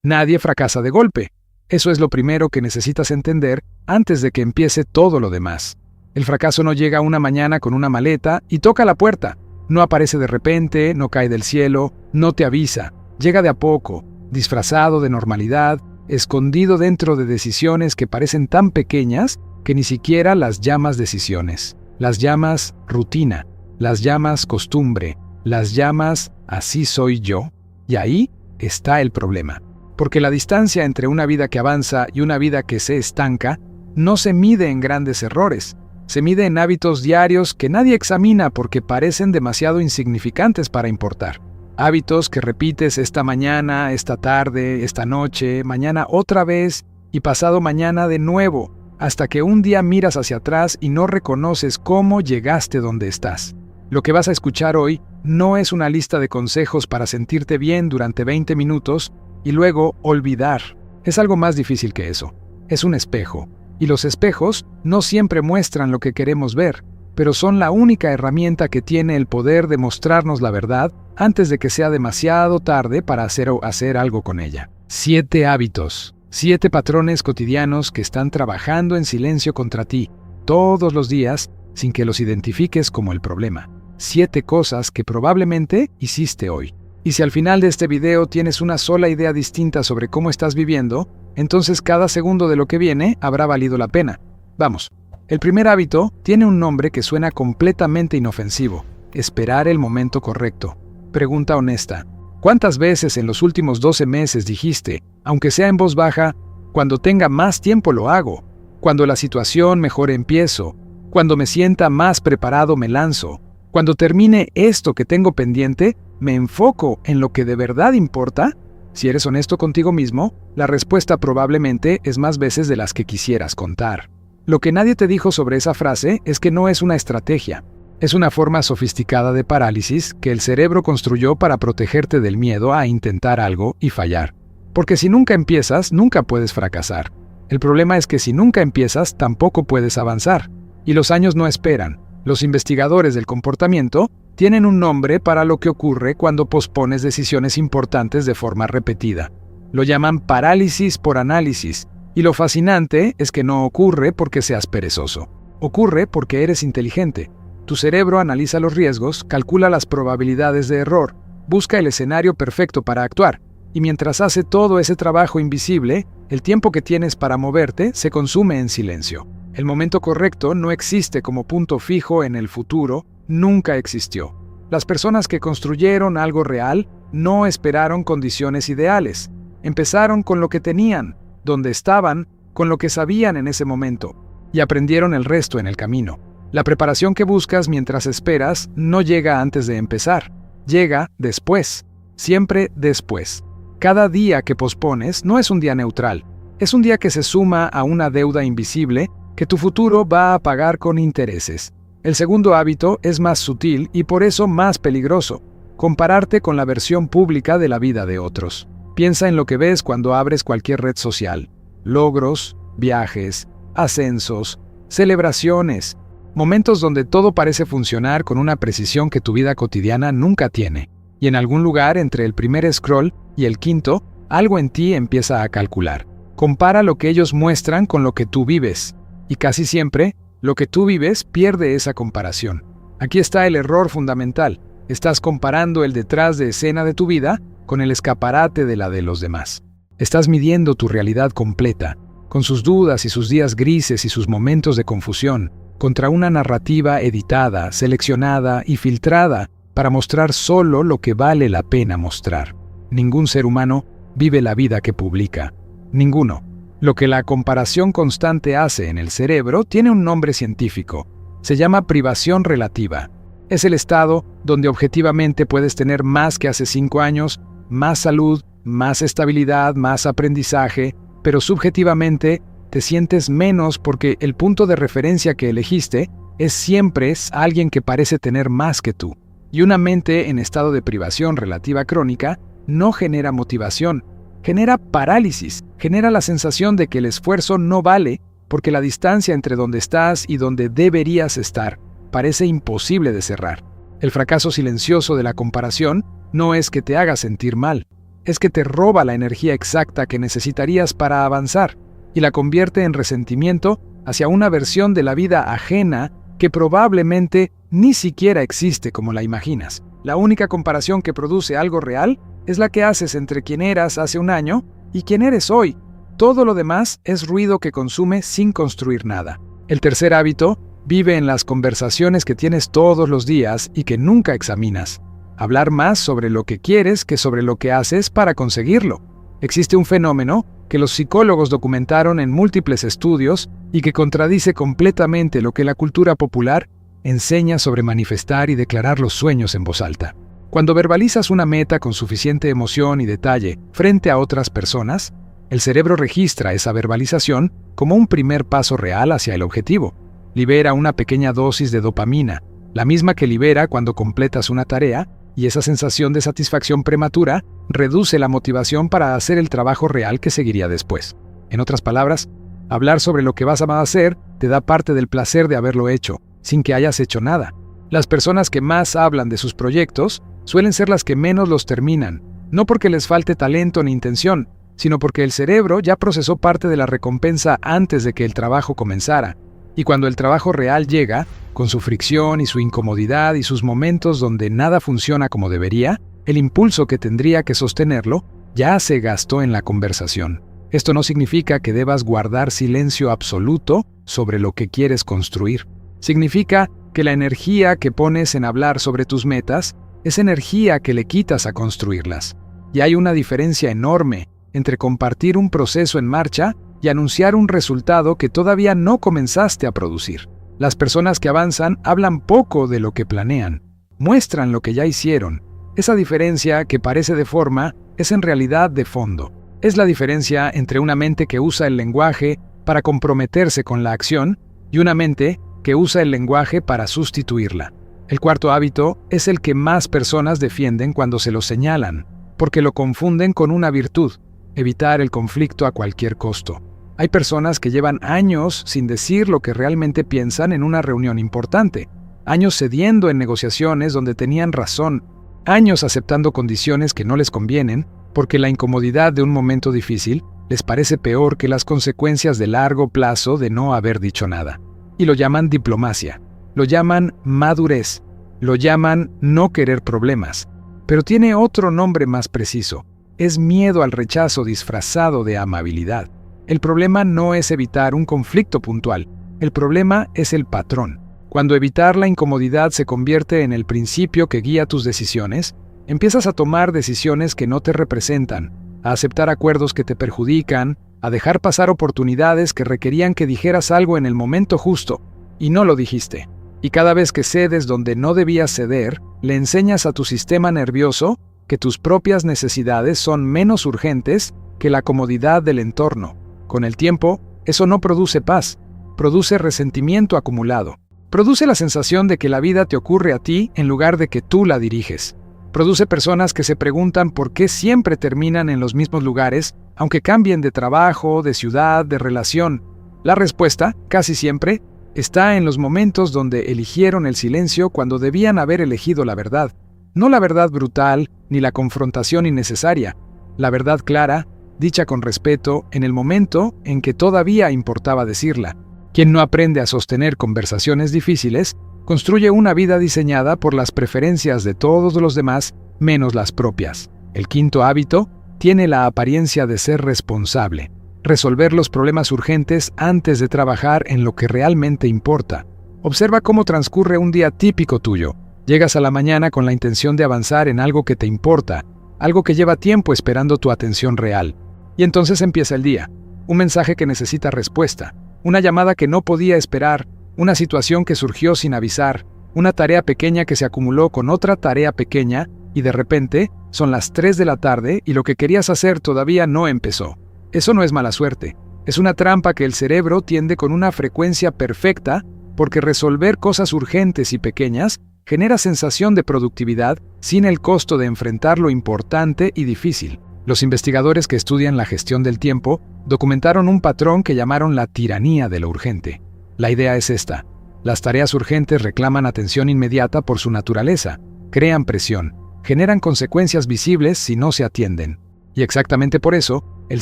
Nadie fracasa de golpe. Eso es lo primero que necesitas entender antes de que empiece todo lo demás. El fracaso no llega una mañana con una maleta y toca la puerta. No aparece de repente, no cae del cielo, no te avisa. Llega de a poco, disfrazado de normalidad, escondido dentro de decisiones que parecen tan pequeñas que ni siquiera las llamas decisiones. Las llamas rutina, las llamas costumbre, las llamas así soy yo. Y ahí está el problema. Porque la distancia entre una vida que avanza y una vida que se estanca no se mide en grandes errores. Se mide en hábitos diarios que nadie examina porque parecen demasiado insignificantes para importar. Hábitos que repites esta mañana, esta tarde, esta noche, mañana otra vez y pasado mañana de nuevo, hasta que un día miras hacia atrás y no reconoces cómo llegaste donde estás. Lo que vas a escuchar hoy no es una lista de consejos para sentirte bien durante 20 minutos y luego olvidar. Es algo más difícil que eso. Es un espejo. Y los espejos no siempre muestran lo que queremos ver, pero son la única herramienta que tiene el poder de mostrarnos la verdad antes de que sea demasiado tarde para hacer algo con ella. 7 hábitos. 7 patrones cotidianos que están trabajando en silencio contra ti, todos los días, sin que los identifiques como el problema. 7 cosas que probablemente hiciste hoy. Y si al final de este video tienes una sola idea distinta sobre cómo estás viviendo, entonces cada segundo de lo que viene habrá valido la pena. Vamos. El primer hábito tiene un nombre que suena completamente inofensivo: esperar el momento correcto. Pregunta honesta. ¿Cuántas veces en los últimos 12 meses dijiste, aunque sea en voz baja, cuando tenga más tiempo lo hago, cuando la situación mejore empiezo, cuando me sienta más preparado me lanzo, cuando termine esto que tengo pendiente, me enfoco en lo que de verdad importa? Si eres honesto contigo mismo, la respuesta probablemente es más veces de las que quisieras contar. Lo que nadie te dijo sobre esa frase es que no es una estrategia. Es una forma sofisticada de parálisis que el cerebro construyó para protegerte del miedo a intentar algo y fallar. Porque si nunca empiezas, nunca puedes fracasar. El problema es que si nunca empiezas, tampoco puedes avanzar. Y los años no esperan. Los investigadores del comportamiento tienen un nombre para lo que ocurre cuando pospones decisiones importantes de forma repetida. Lo llaman parálisis por análisis. Y lo fascinante es que no ocurre porque seas perezoso. Ocurre porque eres inteligente. Tu cerebro analiza los riesgos, calcula las probabilidades de error, busca el escenario perfecto para actuar, y mientras hace todo ese trabajo invisible, el tiempo que tienes para moverte se consume en silencio. El momento correcto no existe como punto fijo en el futuro, nunca existió. Las personas que construyeron algo real no esperaron condiciones ideales. Empezaron con lo que tenían, donde estaban, con lo que sabían en ese momento, y aprendieron el resto en el camino. La preparación que buscas mientras esperas no llega antes de empezar, llega después, siempre después. Cada día que pospones no es un día neutral, es un día que se suma a una deuda invisible que tu futuro va a pagar con intereses. El segundo hábito es más sutil y por eso más peligroso: compararte con la versión pública de la vida de otros. Piensa en lo que ves cuando abres cualquier red social: logros, viajes, ascensos, celebraciones, momentos donde todo parece funcionar con una precisión que tu vida cotidiana nunca tiene. Y en algún lugar entre el primer scroll y el quinto, algo en ti empieza a calcular. Compara lo que ellos muestran con lo que tú vives. Y casi siempre, lo que tú vives pierde esa comparación. Aquí está el error fundamental. Estás comparando el detrás de escena de tu vida con el escaparate de la de los demás. Estás midiendo tu realidad completa, con sus dudas y sus días grises y sus momentos de confusión, contra una narrativa editada, seleccionada y filtrada para mostrar solo lo que vale la pena mostrar. Ningún ser humano vive la vida que publica. Ninguno. Lo que la comparación constante hace en el cerebro tiene un nombre científico. Se llama privación relativa. Es el estado donde objetivamente puedes tener más que hace 5 años, más salud, más estabilidad, más aprendizaje, pero subjetivamente te sientes menos porque el punto de referencia que elegiste es siempre alguien que parece tener más que tú. Y una mente en estado de privación relativa crónica no genera motivación, genera parálisis, genera la sensación de que el esfuerzo no vale porque la distancia entre donde estás y donde deberías estar parece imposible de cerrar. El fracaso silencioso de la comparación no es que te haga sentir mal, es que te roba la energía exacta que necesitarías para avanzar y la convierte en resentimiento hacia una versión de la vida ajena que probablemente ni siquiera existe como la imaginas. La única comparación que produce algo real es la que haces entre quien eras hace un año y quien eres hoy. Todo lo demás es ruido que consume sin construir nada. El tercer hábito vive en las conversaciones que tienes todos los días y que nunca examinas. Hablar más sobre lo que quieres que sobre lo que haces para conseguirlo. Existe un fenómeno que los psicólogos documentaron en múltiples estudios y que contradice completamente lo que la cultura popular enseña sobre manifestar y declarar los sueños en voz alta. Cuando verbalizas una meta con suficiente emoción y detalle frente a otras personas, el cerebro registra esa verbalización como un primer paso real hacia el objetivo. Libera una pequeña dosis de dopamina, la misma que libera cuando completas una tarea, y esa sensación de satisfacción prematura reduce la motivación para hacer el trabajo real que seguiría después. En otras palabras, hablar sobre lo que vas a hacer te da parte del placer de haberlo hecho, sin que hayas hecho nada. Las personas que más hablan de sus proyectos suelen ser las que menos los terminan, no porque les falte talento ni intención, sino porque el cerebro ya procesó parte de la recompensa antes de que el trabajo comenzara. Y cuando el trabajo real llega, con su fricción y su incomodidad y sus momentos donde nada funciona como debería, el impulso que tendría que sostenerlo ya se gastó en la conversación. Esto no significa que debas guardar silencio absoluto sobre lo que quieres construir. Significa que la energía que pones en hablar sobre tus metas es energía que le quitas a construirlas. Y hay una diferencia enorme entre compartir un proceso en marcha y anunciar un resultado que todavía no comenzaste a producir. Las personas que avanzan hablan poco de lo que planean, muestran lo que ya hicieron. Esa diferencia que parece de forma es en realidad de fondo. Es la diferencia entre una mente que usa el lenguaje para comprometerse con la acción y una mente que usa el lenguaje para sustituirla. El cuarto hábito es el que más personas defienden cuando se lo señalan, porque lo confunden con una virtud: evitar el conflicto a cualquier costo. Hay personas que llevan años sin decir lo que realmente piensan en una reunión importante, años cediendo en negociaciones donde tenían razón, años aceptando condiciones que no les convienen, porque la incomodidad de un momento difícil les parece peor que las consecuencias de largo plazo de no haber dicho nada. Y lo llaman diplomacia, lo llaman madurez, lo llaman no querer problemas, pero tiene otro nombre más preciso: es miedo al rechazo disfrazado de amabilidad. El problema no es evitar un conflicto puntual, el problema es el patrón. Cuando evitar la incomodidad se convierte en el principio que guía tus decisiones, empiezas a tomar decisiones que no te representan, a aceptar acuerdos que te perjudican, a dejar pasar oportunidades que requerían que dijeras algo en el momento justo, y no lo dijiste. Y cada vez que cedes donde no debías ceder, le enseñas a tu sistema nervioso que tus propias necesidades son menos urgentes que la comodidad del entorno. Con el tiempo, eso no produce paz, produce resentimiento acumulado. Produce la sensación de que la vida te ocurre a ti en lugar de que tú la diriges. Produce personas que se preguntan por qué siempre terminan en los mismos lugares, aunque cambien de trabajo, de ciudad, de relación. La respuesta, casi siempre, está en los momentos donde eligieron el silencio cuando debían haber elegido la verdad. No la verdad brutal, ni la confrontación innecesaria. La verdad clara, dicha con respeto, en el momento en que todavía importaba decirla. Quien no aprende a sostener conversaciones difíciles, construye una vida diseñada por las preferencias de todos los demás, menos las propias. El quinto hábito tiene la apariencia de ser responsable. Resolver los problemas urgentes antes de trabajar en lo que realmente importa. Observa cómo transcurre un día típico tuyo. Llegas a la mañana con la intención de avanzar en algo que te importa, algo que lleva tiempo esperando tu atención real. Y entonces empieza el día. Un mensaje que necesita respuesta, una llamada que no podía esperar, una situación que surgió sin avisar, una tarea pequeña que se acumuló con otra tarea pequeña, y de repente son las 3 de la tarde y lo que querías hacer todavía no empezó. Eso no es mala suerte, es una trampa que el cerebro tiende con una frecuencia perfecta, porque resolver cosas urgentes y pequeñas genera sensación de productividad sin el costo de enfrentar lo importante y difícil. Los investigadores que estudian la gestión del tiempo documentaron un patrón que llamaron la tiranía de lo urgente. La idea es esta: las tareas urgentes reclaman atención inmediata por su naturaleza, crean presión, generan consecuencias visibles si no se atienden. Y exactamente por eso, el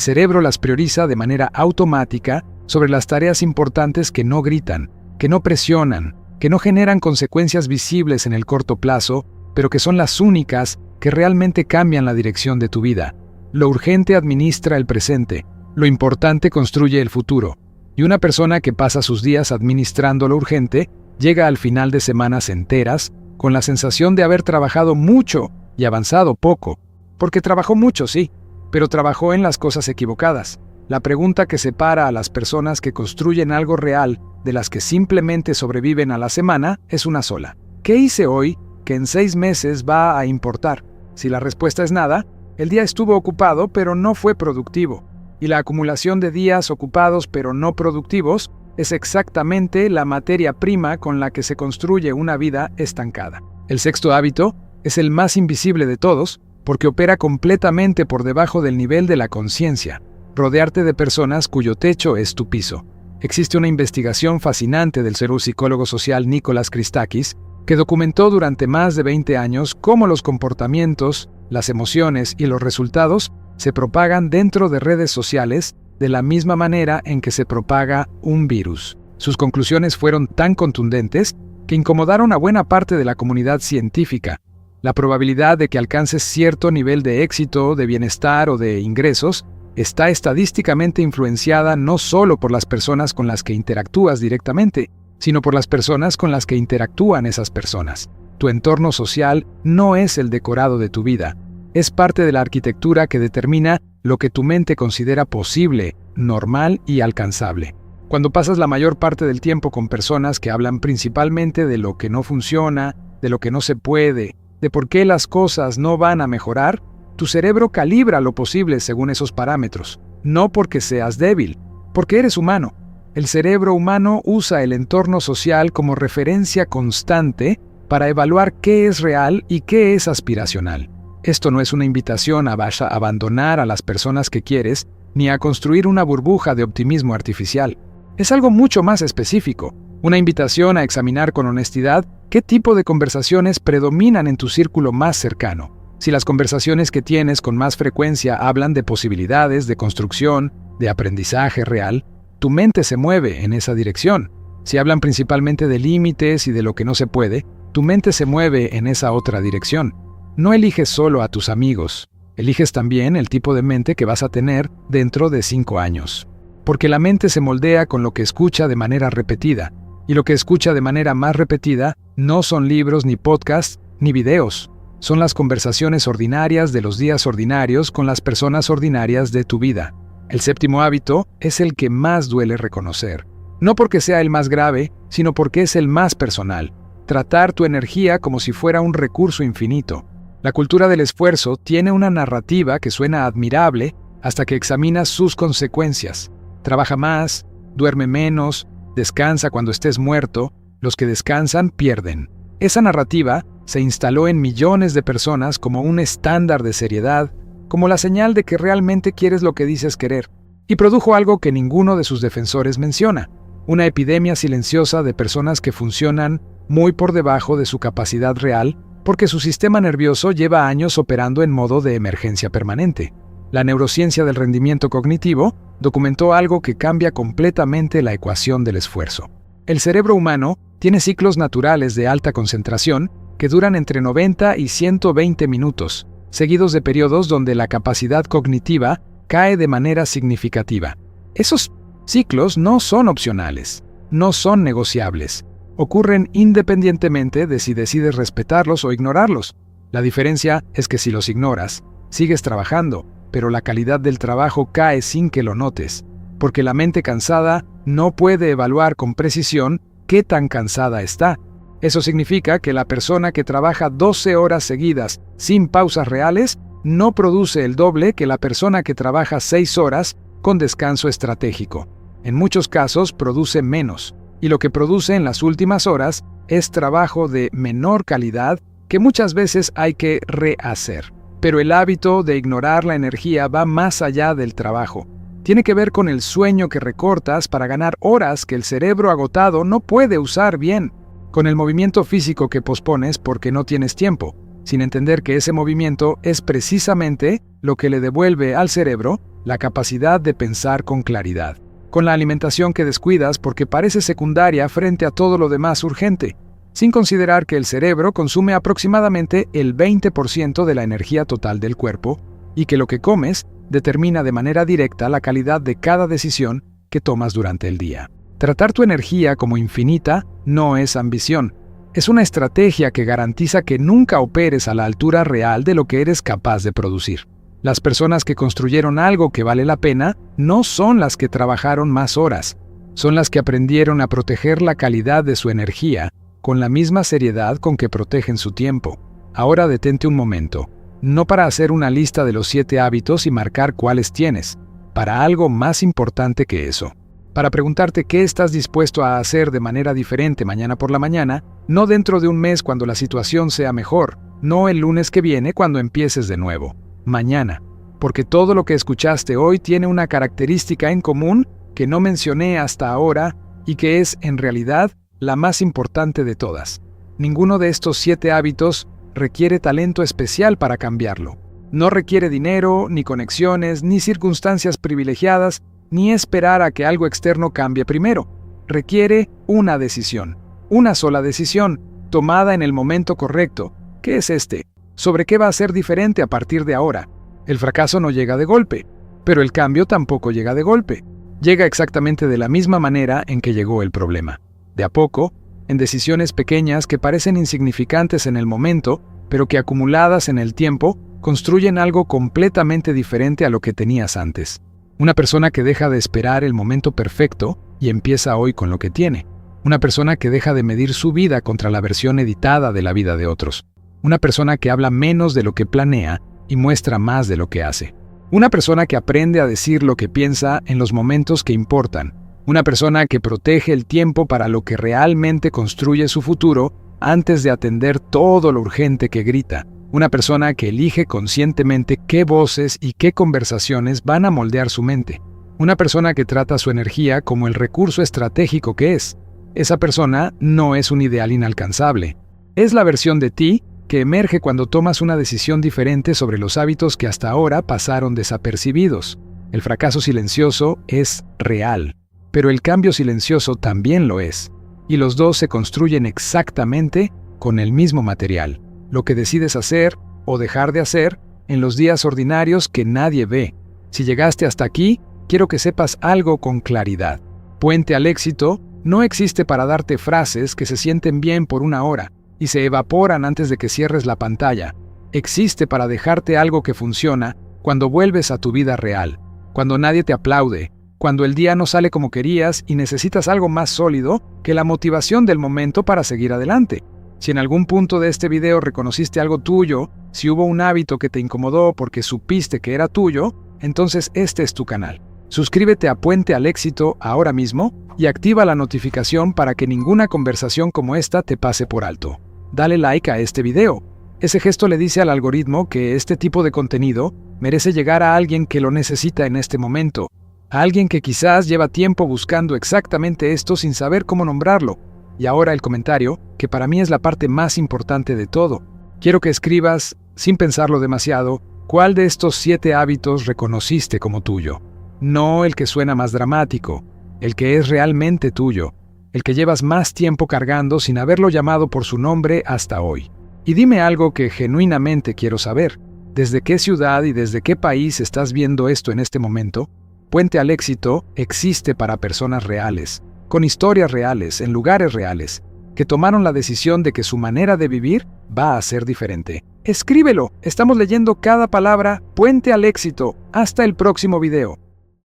cerebro las prioriza de manera automática sobre las tareas importantes que no gritan, que no presionan, que no generan consecuencias visibles en el corto plazo, pero que son las únicas que realmente cambian la dirección de tu vida. Lo urgente administra el presente, lo importante construye el futuro. Y una persona que pasa sus días administrando lo urgente llega al final de semanas enteras con la sensación de haber trabajado mucho y avanzado poco. Porque trabajó mucho, sí, pero trabajó en las cosas equivocadas. La pregunta que separa a las personas que construyen algo real de las que simplemente sobreviven a la semana es una sola. ¿Qué hice hoy que en 6 meses va a importar? Si la respuesta es nada, el día estuvo ocupado pero no fue productivo. Y la acumulación de días ocupados pero no productivos es exactamente la materia prima con la que se construye una vida estancada. El sexto hábito es el más invisible de todos porque opera completamente por debajo del nivel de la conciencia. Rodearte de personas cuyo techo es tu piso. Existe una investigación fascinante del psicólogo social Nicholas Christakis que documentó durante más de 20 años cómo los comportamientos, las emociones y los resultados se propagan dentro de redes sociales de la misma manera en que se propaga un virus. Sus conclusiones fueron tan contundentes que incomodaron a buena parte de la comunidad científica. La probabilidad de que alcances cierto nivel de éxito, de bienestar o de ingresos está estadísticamente influenciada no solo por las personas con las que interactúas directamente, sino por las personas con las que interactúan esas personas. Tu entorno social no es el decorado de tu vida. Es parte de la arquitectura que determina lo que tu mente considera posible, normal y alcanzable. Cuando pasas la mayor parte del tiempo con personas que hablan principalmente de lo que no funciona, de lo que no se puede, de por qué las cosas no van a mejorar, tu cerebro calibra lo posible según esos parámetros. No porque seas débil, porque eres humano. El cerebro humano usa el entorno social como referencia constante para evaluar qué es real y qué es aspiracional. Esto no es una invitación a abandonar a las personas que quieres, ni a construir una burbuja de optimismo artificial. Es algo mucho más específico, una invitación a examinar con honestidad qué tipo de conversaciones predominan en tu círculo más cercano. Si las conversaciones que tienes con más frecuencia hablan de posibilidades, de construcción, de aprendizaje real, tu mente se mueve en esa dirección. Si hablan principalmente de límites y de lo que no se puede, tu mente se mueve en esa otra dirección. No eliges solo a tus amigos, eliges también el tipo de mente que vas a tener dentro de 5 años. Porque la mente se moldea con lo que escucha de manera repetida, y lo que escucha de manera más repetida no son libros ni podcasts ni videos, son las conversaciones ordinarias de los días ordinarios con las personas ordinarias de tu vida. El séptimo hábito es el que más duele reconocer, no porque sea el más grave, sino porque es el más personal. Tratar tu energía como si fuera un recurso infinito. La cultura del esfuerzo tiene una narrativa que suena admirable hasta que examinas sus consecuencias. Trabaja más, duerme menos, descansa cuando estés muerto, los que descansan pierden. Esa narrativa se instaló en millones de personas como un estándar de seriedad, como la señal de que realmente quieres lo que dices querer, y produjo algo que ninguno de sus defensores menciona, una epidemia silenciosa de personas que funcionan muy por debajo de su capacidad real porque su sistema nervioso lleva años operando en modo de emergencia permanente. La neurociencia del rendimiento cognitivo documentó algo que cambia completamente la ecuación del esfuerzo. El cerebro humano tiene ciclos naturales de alta concentración que duran entre 90 y 120 minutos, seguidos de periodos donde la capacidad cognitiva cae de manera significativa. Esos ciclos no son opcionales, no son negociables. Ocurren independientemente de si decides respetarlos o ignorarlos. La diferencia es que si los ignoras, sigues trabajando, pero la calidad del trabajo cae sin que lo notes, porque la mente cansada no puede evaluar con precisión qué tan cansada está. Eso significa que la persona que trabaja 12 horas seguidas sin pausas reales no produce el doble que la persona que trabaja 6 horas con descanso estratégico. En muchos casos produce menos. Y lo que produce en las últimas horas es trabajo de menor calidad que muchas veces hay que rehacer. Pero el hábito de ignorar la energía va más allá del trabajo. Tiene que ver con el sueño que recortas para ganar horas que el cerebro agotado no puede usar bien, con el movimiento físico que pospones porque no tienes tiempo. sin entender que ese movimiento es precisamente lo que le devuelve al cerebro la capacidad de pensar con claridad. Con la alimentación que descuidas porque parece secundaria frente a todo lo demás urgente, sin considerar que el cerebro consume aproximadamente el 20% de la energía total del cuerpo y que lo que comes determina de manera directa la calidad de cada decisión que tomas durante el día. Tratar tu energía como infinita no es ambición. Es una estrategia que garantiza que nunca operes a la altura real de lo que eres capaz de producir. Las personas que construyeron algo que vale la pena no son las que trabajaron más horas, son las que aprendieron a proteger la calidad de su energía con la misma seriedad con que protegen su tiempo. Ahora detente un momento, no para hacer una lista de los 7 hábitos y marcar cuáles tienes, para algo más importante que eso. Para preguntarte qué estás dispuesto a hacer de manera diferente mañana por la mañana, no dentro de un mes cuando la situación sea mejor, no el lunes que viene cuando empieces de nuevo. Mañana, porque todo lo que escuchaste hoy tiene una característica en común que no mencioné hasta ahora y que es, en realidad, la más importante de todas. Ninguno de estos 7 hábitos requiere talento especial para cambiarlo. No requiere dinero, ni conexiones, ni circunstancias privilegiadas, ni esperar a que algo externo cambie primero. Requiere una decisión, una sola decisión, tomada en el momento correcto. ¿Qué es este? ¿Sobre qué va a ser diferente a partir de ahora? El fracaso no llega de golpe, pero el cambio tampoco llega de golpe. Llega exactamente de la misma manera en que llegó el problema. De a poco, en decisiones pequeñas que parecen insignificantes en el momento, pero que acumuladas en el tiempo, construyen algo completamente diferente a lo que tenías antes. Una persona que deja de esperar el momento perfecto y empieza hoy con lo que tiene. Una persona que deja de medir su vida contra la versión editada de la vida de otros. Una persona que habla menos de lo que planea y muestra más de lo que hace. Una persona que aprende a decir lo que piensa en los momentos que importan. Una persona que protege el tiempo para lo que realmente construye su futuro antes de atender todo lo urgente que grita. Una persona que elige conscientemente qué voces y qué conversaciones van a moldear su mente. Una persona que trata su energía como el recurso estratégico que es. Esa persona no es un ideal inalcanzable. Es la versión de ti que emerge cuando tomas una decisión diferente sobre los hábitos que hasta ahora pasaron desapercibidos. El fracaso silencioso es real, pero el cambio silencioso también lo es. Y los dos se construyen exactamente con el mismo material. Lo que decides hacer o dejar de hacer en los días ordinarios que nadie ve. Si llegaste hasta aquí, quiero que sepas algo con claridad. Puente al éxito no existe para darte frases que se sienten bien por una hora y se evaporan antes de que cierres la pantalla. Existe para dejarte algo que funciona cuando vuelves a tu vida real, cuando nadie te aplaude, cuando el día no sale como querías y necesitas algo más sólido que la motivación del momento para seguir adelante. Si en algún punto de este video reconociste algo tuyo, si hubo un hábito que te incomodó porque supiste que era tuyo, entonces este es tu canal. Suscríbete a Puente al Éxito ahora mismo y activa la notificación para que ninguna conversación como esta te pase por alto. Dale like a este video. Ese gesto le dice al algoritmo que este tipo de contenido merece llegar a alguien que lo necesita en este momento, a alguien que quizás lleva tiempo buscando exactamente esto sin saber cómo nombrarlo. Y ahora el comentario, que para mí es la parte más importante de todo. Quiero que escribas, sin pensarlo demasiado, cuál de estos 7 hábitos reconociste como tuyo. No el que suena más dramático, el que es realmente tuyo, el que llevas más tiempo cargando sin haberlo llamado por su nombre hasta hoy. Y dime algo que genuinamente quiero saber. ¿Desde qué ciudad y desde qué país estás viendo esto en este momento? Puente al Éxito existe para personas reales, con historias reales, en lugares reales, que tomaron la decisión de que su manera de vivir va a ser diferente. Escríbelo, estamos leyendo cada palabra. Puente al Éxito. Hasta el próximo video.